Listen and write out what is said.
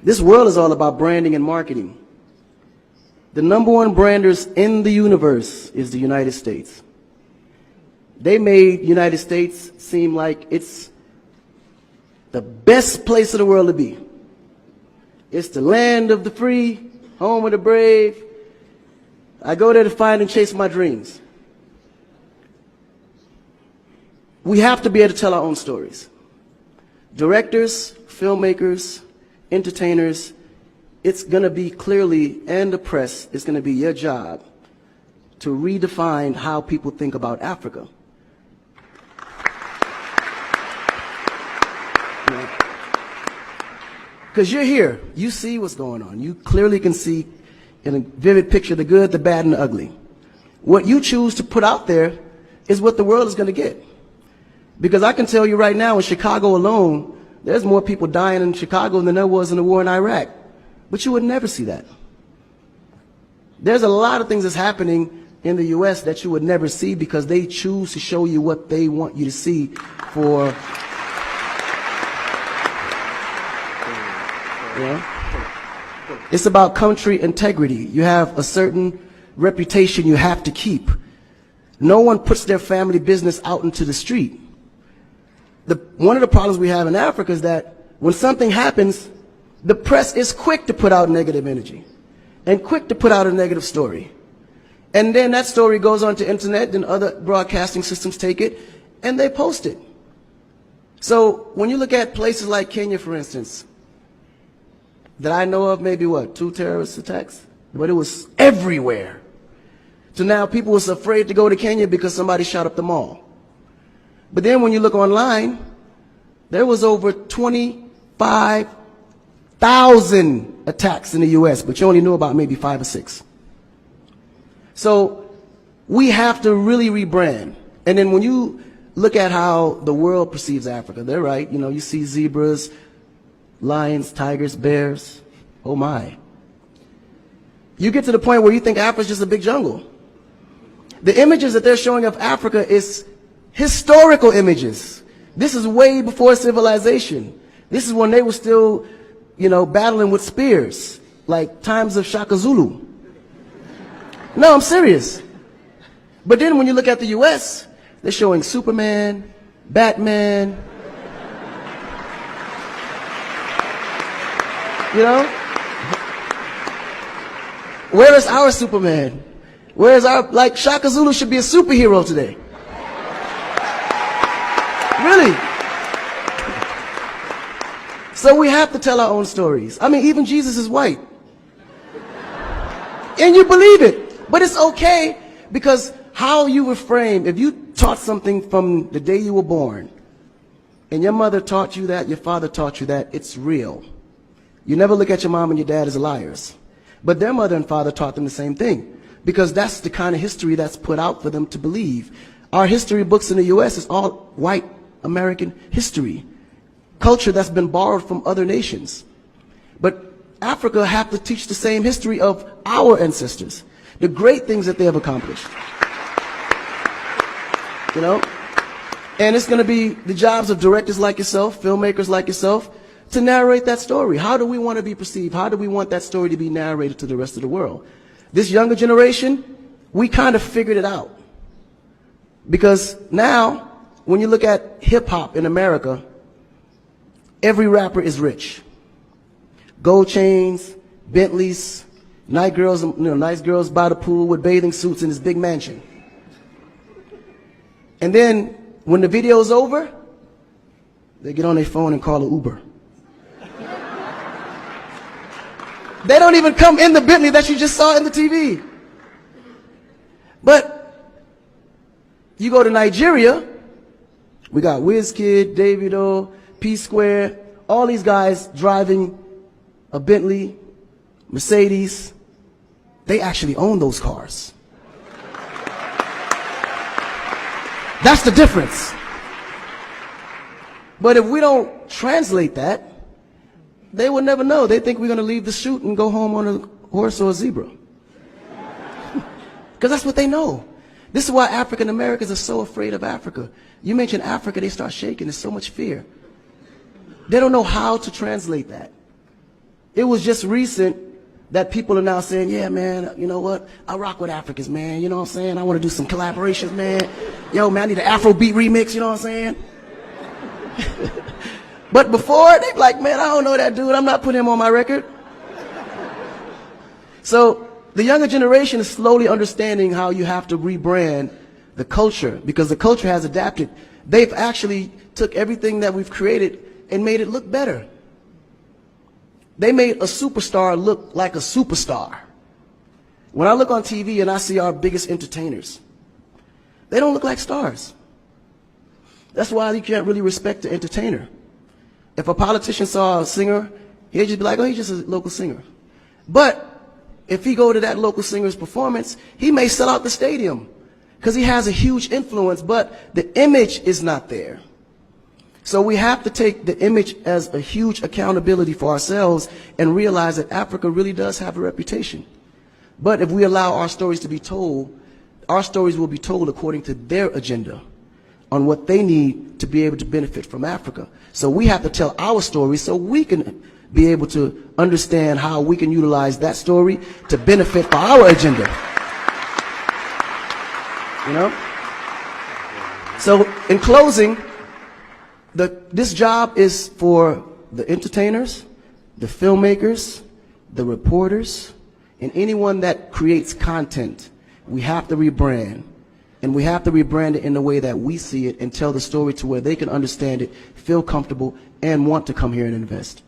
This world is all about branding and marketing. The #1 branders in the universe is the United States. They made United States seem like it's the best place in the world to be. It's the land of the free, home of the brave. I go there to find and chase my dreams. We have to be able to tell our own stories. Directors, filmmakers, entertainers, it's going to be clearly, and the press, it's going to be your job to redefine how people think about Africa. Because you're here, you see what's going on. You clearly can see in a vivid picture the good, the bad, and the ugly. What you choose to put out there is what the world is going to get. Because I can tell you right now, in Chicago alone, there's more people dying in Chicago than there was in the war in Iraq. But you would never see that. There's a lot of things that's happening in the U.S. that you would never see because they choose to show you what they want you to see for... It's about country integrity. You have a certain reputation you have to keep. No one puts their family business out into the street. One of the problems we have in Africa is that when something happens, the press is quick to put out negative energy and quick to put out a negative story. And then that story goes on to internet, and other broadcasting systems take it and they post it. So when you look at places like Kenya, for instance, that I know of, maybe what, 2 terrorist attacks? But it was everywhere. So now people was afraid to go to Kenya because somebody shot up the mall. But then when you look online, there was over 25,000 attacks in the U.S., but you only knew about maybe 5 or 6. So we have to really rebrand. And then when you look at how the world perceives Africa, they're right. You know, you see zebras, lions, tigers, bears. Oh my. You get to the point where you think Africa's just a big jungle. The images that they're showing of Africa is historical images. This is way before civilization. This is when they were still, you know, battling with spears, like times of Shaka Zulu. No, I'm serious. But then when you look at the US, they're showing Superman, Batman, you know? Where is our Superman? Where is our, like, Shaka Zulu should be a superhero today. Really. So we have to tell our own stories. I mean, even Jesus is white. And you believe it. But it's okay, because how you were framed, if you taught something from the day you were born, and your mother taught you that, your father taught you that, it's real. You never look at your mom and your dad as liars. But their mother and father taught them the same thing, because that's the kind of history that's put out for them to believe. Our history books in the U.S. is all white American history, culture that's been borrowed from other nations. But Africa have to teach the same history of our ancestors, the great things that they have accomplished. You know? And it's going to be the jobs of directors like yourself, filmmakers like yourself, to narrate that story. How do we want to be perceived? How do we want that story to be narrated to the rest of the world? This younger generation, we kind of figured it out. Because now, when you look at hip-hop in America, every rapper is rich. Gold chains, Bentleys, nice girls by the pool with bathing suits in this big mansion. And then, when the video's over, they get on their phone and call an Uber. They don't even come in the Bentley that you just saw in the TV. But you go to Nigeria, we got Wizkid, Davido, P-Square, all these guys driving a Bentley, Mercedes. They actually own those cars. That's the difference. But if we don't translate that, they will never know. They think we're going to leave the shoot and go home on a horse or a zebra. Because that's what they know. This is why African Americans are so afraid of Africa. You mention Africa, they start shaking. There's so much fear. They don't know how to translate that. It was just recent that people are now saying, yeah, man, you know what? I rock with Africans, man. You know what I'm saying? I want to do some collaborations, man. Yo, man, I need an Afrobeat remix, you know what I'm saying? But before, they be like, man, I don't know that dude. I'm not putting him on my record. So the younger generation is slowly understanding how you have to rebrand the culture, because the culture has adapted. They've actually took everything that we've created and made it look better. They made a superstar look like a superstar. When I look on TV and I see our biggest entertainers, they don't look like stars. That's why you can't really respect the entertainer. If a politician saw a singer, he'd just be like, oh, he's just a local singer. But if he go to that local singer's performance, he may sell out the stadium because he has a huge influence, but the image is not there. So we have to take the image as a huge accountability for ourselves and realize that Africa really does have a reputation. But if we allow our stories to be told, our stories will be told according to their agenda on what they need to be able to benefit from Africa. So we have to tell our story so we can be able to understand how we can utilize that story to benefit for our agenda. You know? So in closing, this job is for the entertainers, the filmmakers, the reporters, and anyone that creates content. We have to rebrand. And we have to rebrand it in the way that we see it and tell the story to where they can understand it, feel comfortable, and want to come here and invest.